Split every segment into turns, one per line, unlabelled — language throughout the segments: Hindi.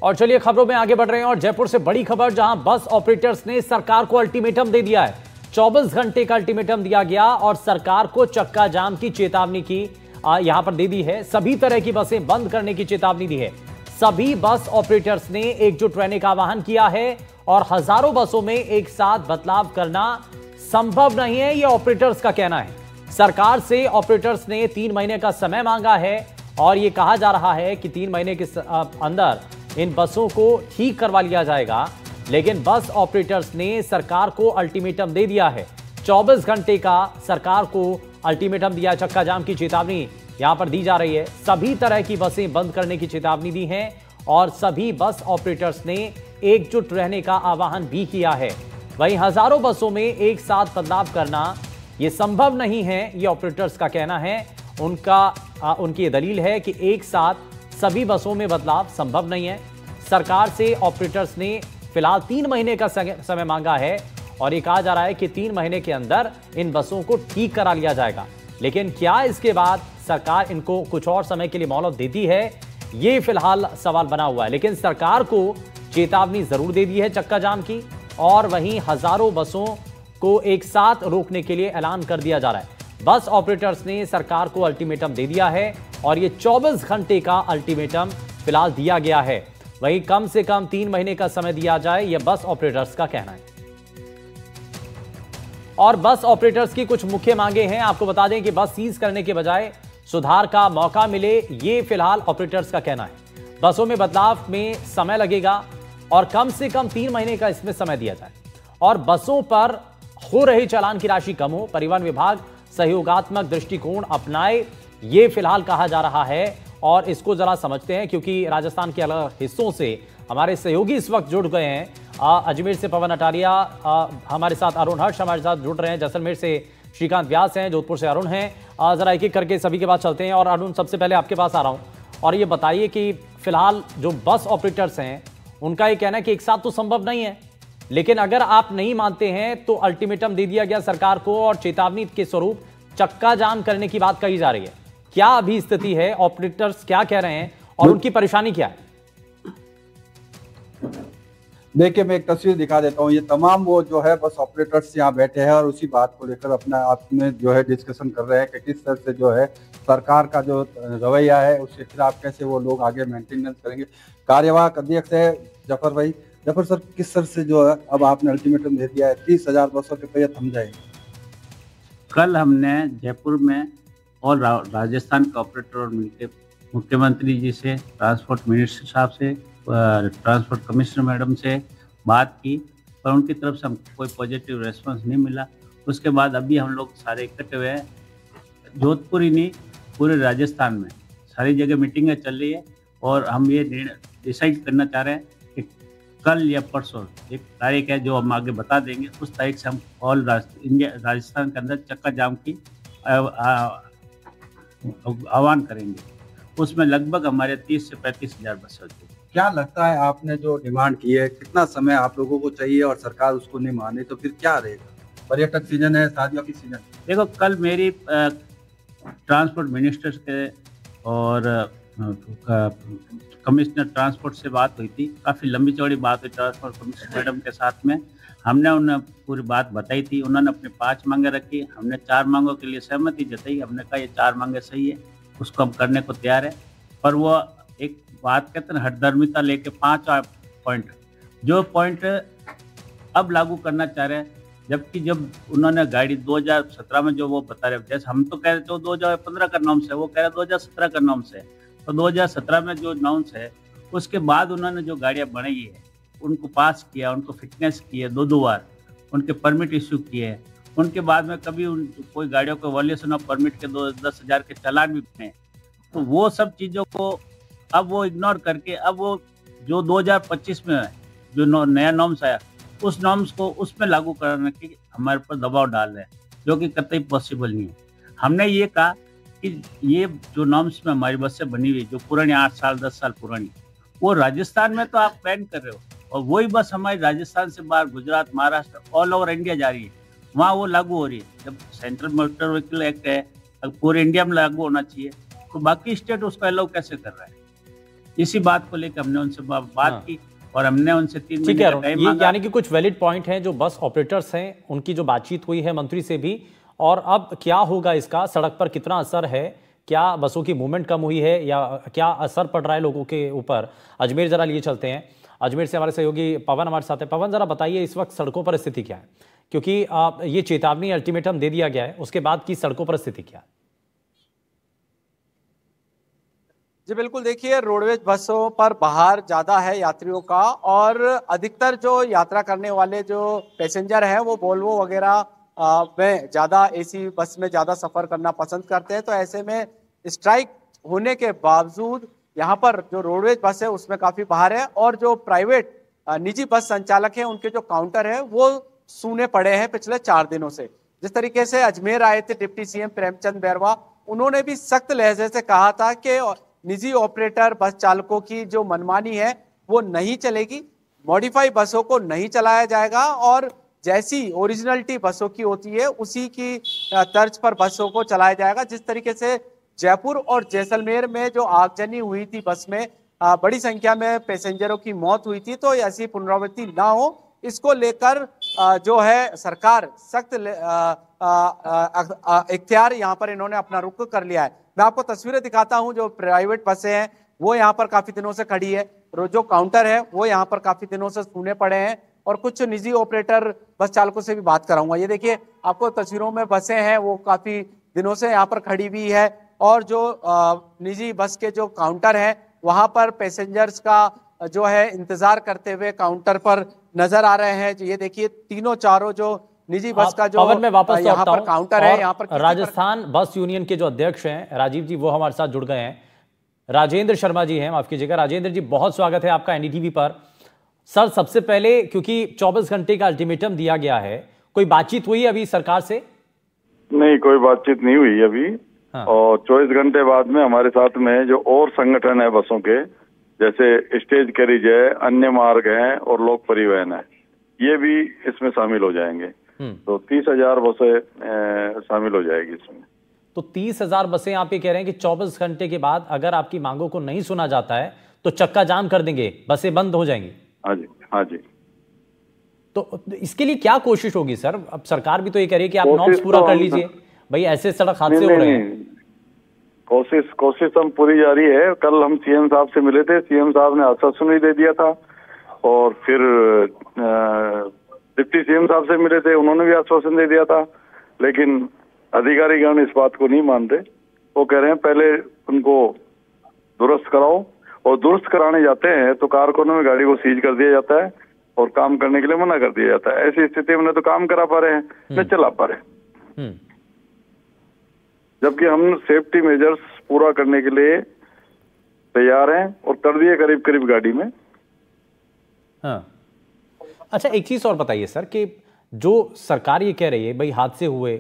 और चलिए खबरों में आगे बढ़ रहे हैं और जयपुर से बड़ी खबर, जहां बस ऑपरेटर्स ने सरकार को अल्टीमेटम दे दिया है। 24 घंटे का अल्टीमेटम दिया गया और सरकार को चक्का जाम की चेतावनी की यहां पर दे दी है। सभी तरह की बसें बंद करने की चेतावनी दी है। सभी बस ऑपरेटर्स ने एकजुट रहने का आह्वान किया है और हजारों बसों में एक साथ बदलाव करना संभव नहीं है, यह ऑपरेटर्स का कहना है। सरकार से ऑपरेटर्स ने 3 महीने का समय मांगा है और यह कहा जा रहा है कि 3 महीने के अंदर इन बसों को ठीक करवा लिया जाएगा। लेकिन बस ऑपरेटर्स ने सरकार को अल्टीमेटम दे दिया है। 24 घंटे का सरकार को अल्टीमेटम दिया। चक्का जाम की चेतावनी यहां पर दी जा रही है। सभी तरह की बसें बंद करने की चेतावनी दी है और सभी बस ऑपरेटर्स ने एकजुट रहने का आह्वान भी किया है। वहीं हजारों बसों में एक साथ बदलाव करना यह संभव नहीं है, यह ऑपरेटर्स का कहना है। उनकी दलील है कि एक साथ सभी बसों में बदलाव संभव नहीं है। सरकार से ऑपरेटर्स ने फिलहाल 3 महीने का समय मांगा है और ये कहा जा रहा है कि 3 महीने के अंदर इन बसों को ठीक करा लिया जाएगा। लेकिन क्या इसके बाद सरकार इनको कुछ और समय के लिए मोहलत देती है, ये फिलहाल सवाल बना हुआ है। लेकिन सरकार को चेतावनी जरूर दे दी है चक्का जाम की, और वहीं हजारों बसों को एक साथ रोकने के लिए ऐलान कर दिया जा रहा है। बस ऑपरेटर्स ने सरकार को अल्टीमेटम दे दिया है और ये 24 घंटे का अल्टीमेटम फिलहाल दिया गया है। वहीं कम से कम 3 महीने का समय दिया जाए, यह बस ऑपरेटर्स का कहना है। और बस ऑपरेटर्स की कुछ मुख्य मांगे हैं। आपको बता दें कि बस सीज करने के बजाय सुधार का मौका मिले, यह फिलहाल ऑपरेटर्स का कहना है। बसों में बदलाव में समय लगेगा और कम से कम 3 महीने का इसमें समय दिया जाए और बसों पर हो रही चालान की राशि कम हो। परिवहन विभाग सहयोगात्मक दृष्टिकोण अपनाए, ये फिलहाल कहा जा रहा है। और इसको जरा समझते हैं, क्योंकि राजस्थान के अलग हिस्सों से हमारे सहयोगी इस वक्त जुड़ गए हैं। अजमेर से पवन अटारिया हमारे साथ, अरुण हर्ष हमारे साथ जुड़ रहे हैं, जैसलमेर से श्रीकांत व्यास हैं, जोधपुर से अरुण हैं। जरा एक एक करके सभी के पास चलते हैं। और अरुण, सबसे पहले आपके पास आ रहा हूं और ये बताइए कि फिलहाल जो बस ऑपरेटर्स हैं उनका ये कहना है कि एक साथ तो संभव नहीं है, लेकिन अगर आप नहीं मानते हैं तो अल्टीमेटम दे दिया गया सरकार को और चेतावनी के स्वरूप चक्का जाम करने की बात कही जा रही है। क्या अभी स्थिति है, ऑपरेटर्स क्या कह रहे हैं और उनकी परेशानी क्या है?
देखिए, मैं एक तस्वीर दिखा देता हूँ। ये तमाम वो जो है बस ऑपरेटर्स यहाँ बैठे हैं और उसी बात को लेकर अपना आप में जो है डिस्कशन कर रहे हैं कि किस तरह से जो है सरकार का जो रवैया है उसके खिलाफ कैसे वो लोग आगे मेंटेनेंस करेंगे। कार्यवाहक अध्यक्ष है जफर भाई। जफर सर, किस तरह से जो है अब आपने अल्टीमेटम दे दिया है, 30,000 बसों के पहिए थम जाएंगे।
कल हमने जयपुर में और राजस्थान के ऑपरेटर और मिलकर मुख्यमंत्री जी से, ट्रांसपोर्ट मिनिस्टर साहब से, ट्रांसपोर्ट कमिश्नर मैडम से बात की, पर उनकी तरफ से हमको कोई पॉजिटिव रेस्पॉन्स नहीं मिला। उसके बाद अभी हम लोग सारे इकट्ठे हुए हैं, जोधपुर ही नहीं पूरे राजस्थान में सारी जगह मीटिंगें चल रही है और हम ये डिसाइड करना चाह रहे हैं कि कल या परसों एक तारीख है जो हम आगे बता देंगे, उस तारीख से हम ऑल राजस्थान के अंदर चक्का जाम की आह्वान करेंगे। उसमें लगभग हमारे 30 से 35,000 बस होती है।
क्या लगता है, आपने जो डिमांड की है, कितना समय आप लोगों को चाहिए और सरकार उसको नहीं माने तो फिर क्या रहेगा? पर्यटक सीजन है, शादियों की सीजन।
देखो, कल मेरी ट्रांसपोर्ट मिनिस्टर के और कमिश्नर ट्रांसपोर्ट से बात हुई थी। काफ़ी लंबी चौड़ी बात हुई ट्रांसपोर्ट कमिश्नर मैडम के साथ में। हमने उन्हें पूरी बात बताई थी। उन्होंने अपने 5 मांगे रखी, हमने 4 मांगों के लिए सहमति जताई। हमने कहा ये 4 मांगे सही है, उसको हम करने को तैयार है। पर वो एक बात कहते हैं हठधर्मिता लेके 5 पॉइंट, जो पॉइंट अब लागू करना चाह रहे हैं, जबकि जब उन्होंने गाड़ी 2017 में जो वो बता रहे, जैसे हम तो कह रहे थे 2015 का नॉर्म्स है, वो कह रहे 2017 का नॉर्म्स है। तो 2017 में जो नॉर्म्स है उसके बाद उन्होंने जो गाड़ियाँ बनाई है उनको पास किया, उनको फिटनेस किए 2 बार, उनके परमिट इश्यू किए। उनके बाद में कभी कोई गाड़ियों को वॉल्यूशन ऑफ परमिट के 10,000 के चालान भी बने। तो वो सब चीज़ों को अब वो इग्नोर करके अब वो जो 2025 में जो नया नॉर्म्स आया उस नॉर्म्स को उसमें लागू करने की हमारे पर दबाव डाल रहे हैं, जो कि कतई पॉसिबल नहीं है। हमने ये कहा कि ये जो नॉर्म्स में हमारी बसें बनी हुई जो पुरानी 8 साल 10 साल पुरानी, वो राजस्थान में तो आप बैन कर रहे हो और वही बस हमारी राजस्थान से बाहर Gujarat, Maharashtra, all over India जा रही है, वहाँ वो लागू हो रही है। जब सेंट्रल मोटर व्हीकल एक्ट है पूरे इंडिया में लागू होना चाहिए, तो बाकी स्टेट उसको अलाउ कैसे कर रहा है? इसी बात को लेकर हमने उनसे बात की और हमने उनसे 3
ठीक
महीने
है
का टाइम
ये
मांगा।
यानी कि कुछ वैलिड पॉइंट हैं जो बस ऑपरेटर्स हैं उनकी जो बातचीत हुई है मंत्री से भी, और अब क्या होगा इसका, सड़क पर कितना असर है, क्या बसों की मूवमेंट कम हुई है या क्या असर पड़ रहा है लोगों के ऊपर। अजमेर जरा लिए चलते हैं, अजमेर से हमारे सहयोगी पवन हमारे साथ है। पवन जरा बताइए इस वक्त सड़कों पर स्थिति क्या है, क्योंकि ये चेतावनी अल्टीमेटम दे दिया गया है, उसके बाद की सड़कों पर स्थिति क्या है।
जी बिल्कुल, देखिए रोडवेज बसों पर बाहर ज़्यादा है यात्रियों का, और अधिकतर जो यात्रा करने वाले जो पैसेंजर हैं वो वोल्वो वगैरह में ज़्यादा एसी बस में ज़्यादा सफ़र करना पसंद करते हैं। तो ऐसे में स्ट्राइक होने के बावजूद यहाँ पर जो रोडवेज बस है उसमें काफ़ी बाहर है, और जो प्राइवेट निजी बस संचालक हैं उनके जो काउंटर है वो सूने पड़े हैं पिछले 4 दिनों से। जिस तरीके से अजमेर आए थे डिप्टी सीएम प्रेमचंद बैरवा, उन्होंने भी सख्त लहजे से कहा था कि निजी ऑपरेटर बस चालकों की जो मनमानी है वो नहीं चलेगी, मॉडिफाई बसों को नहीं चलाया जाएगा, और जैसी ओरिजिनलिटी बसों की होती है उसी की तर्ज पर बसों को चलाया जाएगा। जिस तरीके से जयपुर और जैसलमेर में जो आगजनी हुई थी बस में, बड़ी संख्या में पैसेंजरों की मौत हुई थी, तो ऐसी पुनरावृत्ति ना हो इसको लेकर जो है सरकार सख्त इख्तियार यहाँ पर इन्होंने अपना रुख कर लिया है। मैं आपको तस्वीरें दिखाता हूँ, जो प्राइवेट बसें हैं वो यहाँ पर काफी दिनों से खड़ी है, जो काउंटर है वो यहाँ पर काफी दिनों से सूने पड़े हैं, और कुछ निजी ऑपरेटर बस चालकों से भी बात कराऊंगा। ये देखिए आपको तस्वीरों में बसें हैं वो काफी दिनों से यहाँ पर खड़ी हुई है, और जो निजी बस के जो काउंटर है वहां पर पैसेंजर्स का जो है इंतजार करते हुए काउंटर पर नजर आ रहे हैं। ये देखिए तीनों चारों जो निजी बस का जो
पवन में वापस
यहाँ पर काउंटर है, यहाँ पर
राजस्थान बस यूनियन के जो अध्यक्ष हैं राजीव जी वो हमारे साथ जुड़ गए हैं। राजेंद्र शर्मा जी हैं, माफ कीजिएगा। राजेंद्र जी बहुत स्वागत है आपका एनडीटीवी पर। सर सबसे पहले क्योंकि 24 घंटे का अल्टीमेटम दिया गया है, कोई बातचीत हुई अभी सरकार से?
नहीं, कोई बातचीत नहीं हुई अभी। हाँ। और 24 घंटे बाद में हमारे साथ में जो और संगठन है बसों के, जैसे स्टेज कैरिज है, अन्य मार्ग हैं और लोक परिवहन है, ये भी इसमें शामिल हो जाएंगे। तो 30,000 बसें शामिल हो जाएगी इसमें।
तो 30,000 बसें आप ये कह रहे हैं कि 24 घंटे के बाद अगर आपकी मांगों को नहीं सुना जाता है तो चक्का जाम कर देंगे, बसें बंद हो जाएंगी?
हाँ जी, हाँ जी।
तो इसके लिए क्या कोशिश होगी सर? अब सरकार भी तो ये कह रही है कि आप नॉर्म्स पूरा कर लीजिए, भाई ऐसे सड़क हादसे हो रहे हैं।
कोशिश हम पूरी जारी है। कल हम सीएम साहब से मिले थे, सीएम साहब ने आश्वासन भी दे दिया था, और फिर डिप्टी सीएम साहब से मिले थे, उन्होंने भी आश्वासन दे दिया था, लेकिन अधिकारीगण इस बात को नहीं मानते। वो कह रहे हैं पहले उनको दुरुस्त कराओ, और दुरुस्त कराने जाते हैं तो कारखानों में गाड़ी को सीज कर दिया जाता है और काम करने के लिए मना कर दिया जाता है। ऐसी स्थिति में न तो काम करा पा रहे हैं न चला पा रहे हैं, जबकि हम सेफ्टी मेजर्स पूरा करने के लिए तैयार हैं और कर दिए करीब करीब गाड़ी में।
हाँ। अच्छा एक चीज और बताइए सर कि जो सरकार ये कह रही है भाई हादसे हुए,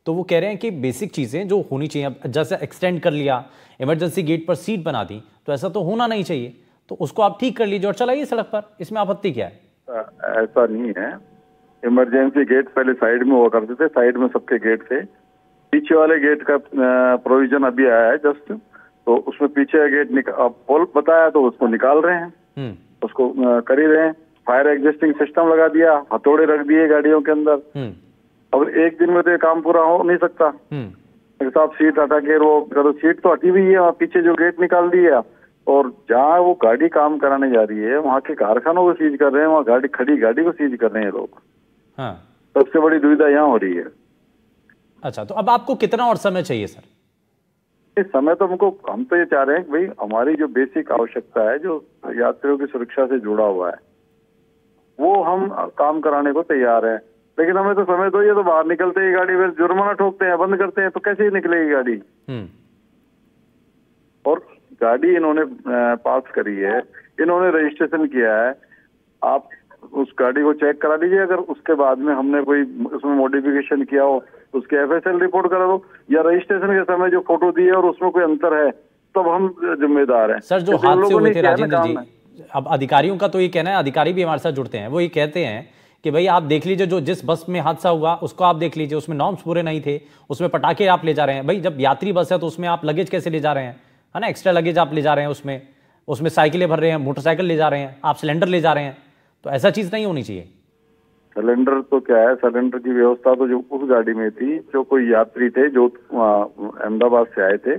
तो वो कह रहे हैं कि बेसिक चीजें जो होनी चाहिए, जैसे एक्सटेंड कर लिया, इमरजेंसी गेट पर सीट बना दी, तो ऐसा तो होना नहीं चाहिए, तो उसको आप ठीक कर लीजिए और चलाइए सड़क पर, इसमें आपत्ति क्या है?
ऐसा नहीं है। इमरजेंसी गेट पहले साइड में हुआ करते थे, साइड में सबके गेट थे। पीछे वाले गेट का प्रोविजन अभी आया है जस्ट, तो उसमें पीछे का गेट पोल बताया तो उसको निकाल रहे हैं, उसको कर ही रहे हैं। फायर एग्जिस्टिंग सिस्टम लगा दिया, हथौड़े रख दिए गाड़ियों के अंदर। अब एक दिन में तो ये काम पूरा हो नहीं सकता। साहब सीट हटा के वो सीट तो हटी हुई है, वहाँ पीछे जो गेट निकाल दिया, और जहाँ वो गाड़ी काम कराने जा रही है वहाँ के कारखानों को सीज कर रहे हैं, वहाँ गाड़ी को सीज कर रहे हैं लोग।
हाँ।
सबसे बड़ी दुविधा यहाँ हो रही है।
अच्छा, तो अब आपको कितना और समय चाहिए सर?
इस समय तो हम तो ये चाह रहे हैं कि भाई हमारी जो बेसिक आवश्यकता है, जो यात्रियों की सुरक्षा से जुड़ा हुआ है, वो हम काम कराने को तैयार हैं, लेकिन हमें तो समय दो। ये तो बाहर निकलते ही गाड़ी फिर जुर्माना ठोकते हैं, बंद करते हैं, तो कैसे ही निकलेगी गाड़ी? और गाड़ी इन्होंने पास करी है, इन्होंने रजिस्ट्रेशन किया है, आप उस गाड़ी को चेक करा लीजिए। अगर उसके बाद में हमने कोई उसमें मॉडिफिकेशन किया हो, उसके एफएसएल रिपोर्ट करा दो, या रजिस्ट्रेशन के समय जो फोटो दी है और उसमें कोई अंतर है, तब हम जिम्मेदार हैं।
सर जो हादसे हुए थे राजेंद्र जी, अब अधिकारियों का तो ये कहना है, अधिकारी भी हमारे साथ जुड़ते हैं, वो ये कहते हैं कि भाई आप देख लीजिए, जो जिस बस में हादसा हुआ उसको आप देख लीजिए, उसमें नॉर्म्स पूरे नहीं थे, उसमें पटाखे आप ले जा रहे हैं। भाई जब यात्री बस है तो उसमें आप लगेज कैसे ले जा रहे हैं, है ना, एक्स्ट्रा लगेज आप ले जा रहे हैं उसमें, उसमें साइकिलें भर रहे हैं, मोटरसाइकिल ले जा रहे हैं, आप सिलेंडर ले जा रहे हैं, तो ऐसा चीज नहीं होनी चाहिए।
सिलेंडर तो क्या है, सिलेंडर की व्यवस्था तो जो उस गाड़ी में थी, जो कोई यात्री थे जो अहमदाबाद से आए थे,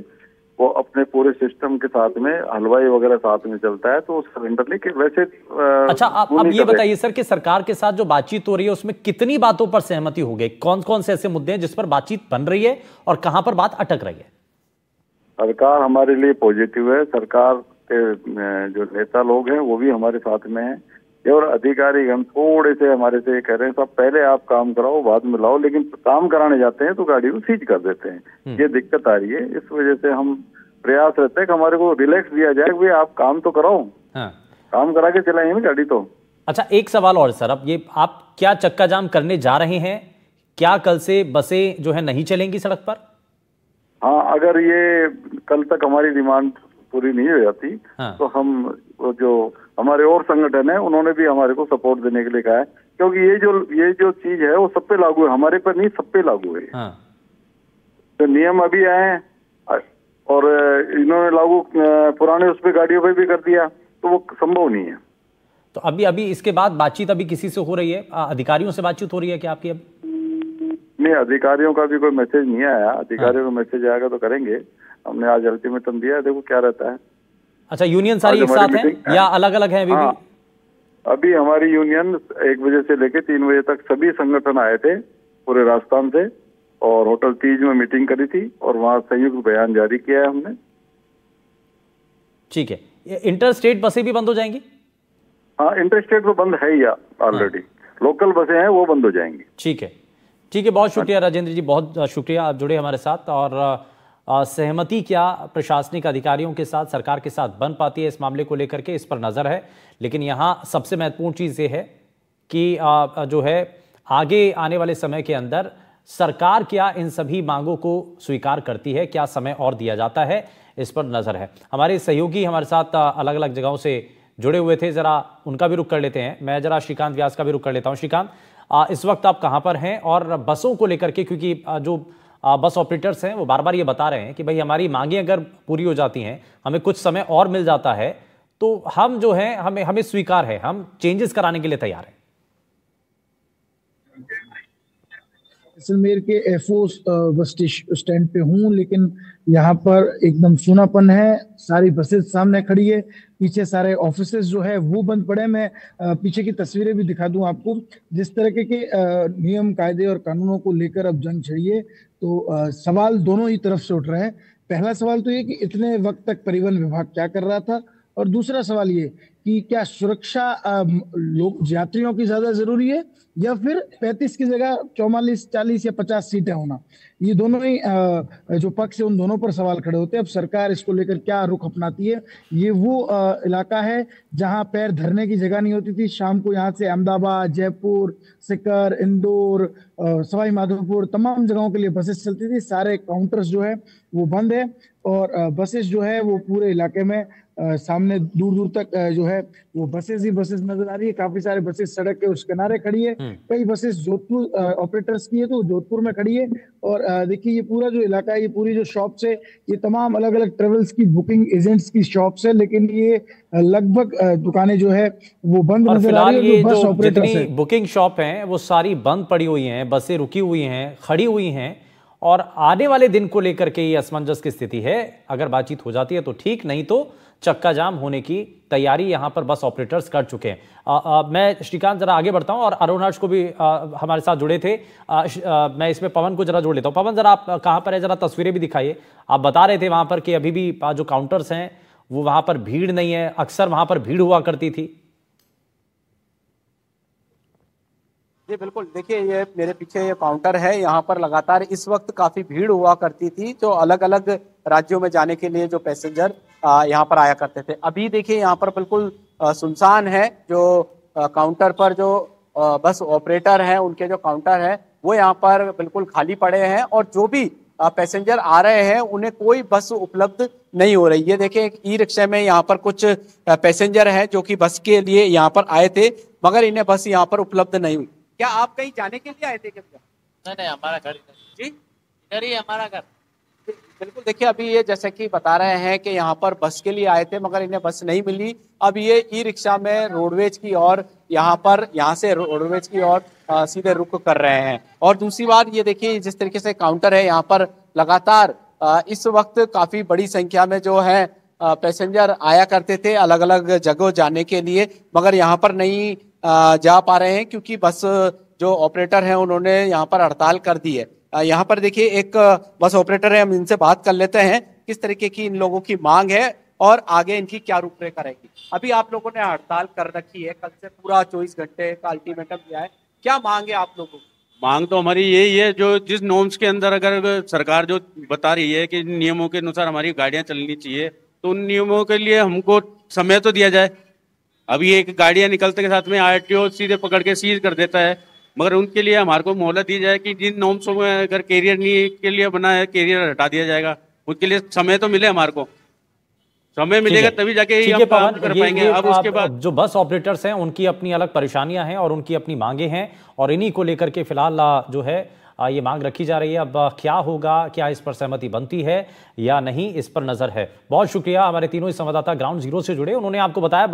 वो अपने पूरे सिस्टम के साथ में हलवाई वगैरह साथ में चलता है, तो सिलेंडर लेके वैसे
अच्छा, आप ये बताइए सर कि सरकार के साथ जो बातचीत हो रही है उसमें कितनी बातों पर सहमति हो गई, कौन कौन से ऐसे मुद्दे हैं जिस पर बातचीत बन रही है और कहां पर बात अटक रही है?
सरकार हमारे लिए पॉजिटिव है, सरकार के जो नेता लोग हैं वो भी हमारे साथ में है, और अधिकारी हम थोड़े से हमारे से कह रहे हैं साहब पहले आप काम कराओ बाद में लाओ, लेकिन काम कराने जाते हैं तो गाड़ी को सीज कर देते हैं। ये दिक्कत आ रही है, इस वजह से हम प्रयास रहते हैं कि हमारे को रिलैक्स दिया जाए, भाई आप काम तो कराओ। हाँ। काम करा के चलाएंगे ना गाड़ी तो। अच्छा,
एक सवाल और सर, अब ये आप क्या चक्का जाम करने जा रहे हैं? क्या कल से बसें जो है नहीं चलेंगी सड़क पर?
हाँ, अगर ये कल तक हमारी डिमांड पूरी नहीं हो जाती तो हम जो हमारे और संगठन है उन्होंने भी हमारे को सपोर्ट देने के लिए कहा है, क्योंकि ये जो चीज है वो सब पे लागू है, हमारे पर नहीं, सब पे लागू है। तो नियम अभी आए हैं और इन्होंने लागू पुराने उस पे गाड़ियों पे भी कर दिया, तो वो संभव नहीं है।
तो अभी इसके बाद बातचीत अभी किसी से हो रही है, अधिकारियों से बातचीत हो रही है क्या आपकी? अब
नहीं, अधिकारियों का भी कोई मैसेज नहीं आया, अधिकारियों का मैसेज आएगा तो करेंगे। हमने आज अल्टीमेटम दिया है, देखो क्या रहता है।
अच्छा, यूनियन सारी एक साथ है या अलग अलग है?
हाँ, अभी हमारी यूनियन 1 बजे से लेकर 3 बजे तक सभी संगठन आए थे पूरे राजस्थान से, और होटल तीज में मीटिंग करी थी और वहां संयुक्त बयान जारी किया है हमने।
ठीक है, ये इंटर स्टेट बसें भी बंद हो जाएंगी?
हाँ, इंटर स्टेट तो बंद है ही ऑलरेडी, लोकल बसें हैं वो बंद हो जाएंगी।
ठीक है, ठीक है, बहुत शुक्रिया राजेंद्र जी, बहुत शुक्रिया, आप जुड़े हमारे साथ। और सहमति क्या प्रशासनिक अधिकारियों के साथ, सरकार के साथ बन पाती है इस मामले को लेकर के, इस पर नज़र है। लेकिन यहाँ सबसे महत्वपूर्ण चीज़ ये है कि जो है आगे आने वाले समय के अंदर सरकार क्या इन सभी मांगों को स्वीकार करती है, क्या समय और दिया जाता है, इस पर नज़र है। हमारे सहयोगी हमारे साथ अलग अलग जगहों से जुड़े हुए थे, ज़रा उनका भी रुख कर लेते हैं। मैं ज़रा श्रीकांत व्यास का भी रुख कर लेता हूँ। श्रीकांत, इस वक्त आप कहाँ पर हैं और बसों को लेकर के, क्योंकि जो बस ऑपरेटर्स हैं वो बार बार ये बता रहे हैं कि भाई हमारी मांगें अगर पूरी हो जाती हैं, हमें कुछ समय और मिल जाता है तो हम जो है हमें स्वीकार है, हम चेंजेस कराने के लिए तैयार हैं।
जैसलमेर के एफओ बस स्टैंड पे हूँ, लेकिन यहाँ पर एकदम सूनापन है, सारी बसेस सामने खड़ी है, पीछे सारे ऑफिसेज जो है वो बंद पड़े हैं। मैं पीछे की तस्वीरें भी दिखा दूं आपको। जिस तरह के नियम कायदे और कानूनों को लेकर अब जंग छिड़ी है, तो सवाल दोनों ही तरफ से उठ रहे हैं। पहला सवाल तो ये कि इतने वक्त तक परिवहन विभाग क्या कर रहा था, और दूसरा सवाल ये कि क्या सुरक्षा लोग यात्रियों की ज्यादा जरूरी है या फिर 35 की जगह 44, 40 या 50 सीटें होना। ये दोनों ही जो पक्ष है उन दोनों पर सवाल खड़े होते हैं। अब सरकार इसको लेकर क्या रुख अपनाती है। ये वो इलाका है जहां पैर धरने की जगह नहीं होती थी। शाम को यहाँ से अहमदाबाद, जयपुर, सीकर, इंदौर, सवाई माधोपुर तमाम जगहों के लिए बसेस चलती थी। सारे काउंटर्स जो है वो बंद है और बसेस जो है वो पूरे इलाके में सामने दूर दूर तक जो है वो बसेस ही बसेस नजर आ रही है। काफी सारे बसेस सड़क के उस किनारे खड़ी है। कई बसेस जोधपुर ऑपरेटर्स की है तो जोधपुर में खड़ी है। और देखिए ये पूरा जो इलाका है, ये पूरी जो शॉप्स है, ये तमाम अलग अलग ट्रेवल्स की बुकिंग एजेंट्स की शॉप्स है, लेकिन ये लगभग दुकानें जो है वो बंद नजर आ रही है।
ये जो जितनी बुकिंग शॉप हैं वो सारी बंद पड़ी हुई हैं, बसें रुकी हुई हैं, खड़ी हुई हैं, और आने वाले दिन को लेकर के ये असमंजस की स्थिति है। अगर बातचीत हो जाती है तो ठीक, नहीं तो चक्का जाम होने की तैयारी यहां पर बस ऑपरेटर्स कर चुके हैं। मैं श्रीकांत जरा आगे बढ़ता हूं और अरुण हर्ष को भी हमारे साथ जुड़े थे। मैं इसमें पवन को जरा जोड़ लेता हूं। पवन, जरा आप कहां पर है, जरा तस्वीरें भी दिखाइए। आप बता रहे थे वहां पर कि अभी भी जो काउंटर्स हैं वो वहां पर भीड़ नहीं है, अक्सर वहां पर भीड़ हुआ करती थी।
जी बिल्कुल, देखिए ये मेरे पीछे ये काउंटर है, यहाँ पर लगातार इस वक्त काफी भीड़ हुआ करती थी। जो अलग अलग राज्यों में जाने के लिए जो पैसेंजर यहाँ पर आया करते थे, अभी देखिए यहाँ पर बिल्कुल सुनसान है। जो काउंटर पर जो बस ऑपरेटर हैं उनके जो काउंटर है वो यहाँ पर बिल्कुल खाली पड़े हैं, और जो भी पैसेंजर आ रहे हैं उन्हें कोई बस उपलब्ध नहीं हो रही है। देखिए एक ई रिक्शा में यहाँ पर कुछ पैसेंजर हैं जो कि बस के लिए यहाँ पर आए थे, मगर इन्हें बस यहाँ पर उपलब्ध नहीं हुई। क्या आप कहीं जाने के लिए आए थे क्या?
नहीं, हमारा घर
जी
इधर ही है, हमारा घर।
बिल्कुल, देखिए अभी ये जैसे कि बता रहे हैं कि यहाँ पर बस के लिए आए थे मगर इन्हें बस नहीं मिली। अब ये ई रिक्शा में रोडवेज की ओर यहाँ से रोडवेज की ओर सीधे रुख कर रहे हैं। और दूसरी बात ये देखिए जिस तरीके से काउंटर है यहाँ पर लगातार इस वक्त काफी बड़ी संख्या में जो है पैसेंजर आया करते थे अलग अलग जगह जाने के लिए, मगर यहाँ पर नहीं जा पा रहे हैं क्योंकि बस जो ऑपरेटर हैं उन्होंने यहाँ पर हड़ताल कर दी है। यहाँ पर देखिए एक बस ऑपरेटर है, हम इनसे बात कर लेते हैं किस तरीके की इन लोगों की मांग है और आगे इनकी क्या रूपरेखा रहेगी। अभी आप लोगों ने हड़ताल कर रखी है, कल से पूरा 24 घंटे का अल्टीमेटम दिया है, क्या मांग है आप लोगों की?
मांग तो हमारी यही है, जो जिस नॉर्म्स के अंदर अगर सरकार जो बता रही है कि नियमों के अनुसार हमारी गाड़ियां चलनी चाहिए, तो उन नियमों के लिए हमको समय तो दिया जाए। अभी एक गाड़ियां निकलते के साथ में आरटीओ सीधे पकड़ के सीज कर देता है, मगर उनके लिए हमारे को मोहलत दी जाए कि जिन नॉर्म्सों में अगर कैरियर नहीं के लिए बना है कैरियर हटा दिया जाएगा, उसके लिए समय तो मिले हमारे को। समय मिलेगा तभी जाके ही हम काम कर पाएंगे। अब उसके बाद
जो बस ऑपरेटर्स हैं उनकी अपनी अलग परेशानियां हैं और उनकी अपनी मांगे हैं और इन्हीं को लेकर के फिलहाल जो है ये मांग रखी जा रही है। अब क्या होगा, क्या इस पर सहमति बनती है या नहीं, इस पर नजर है। बहुत शुक्रिया, हमारे तीनों ही संवाददाता ग्राउंड जीरो से जुड़े, उन्होंने आपको बताया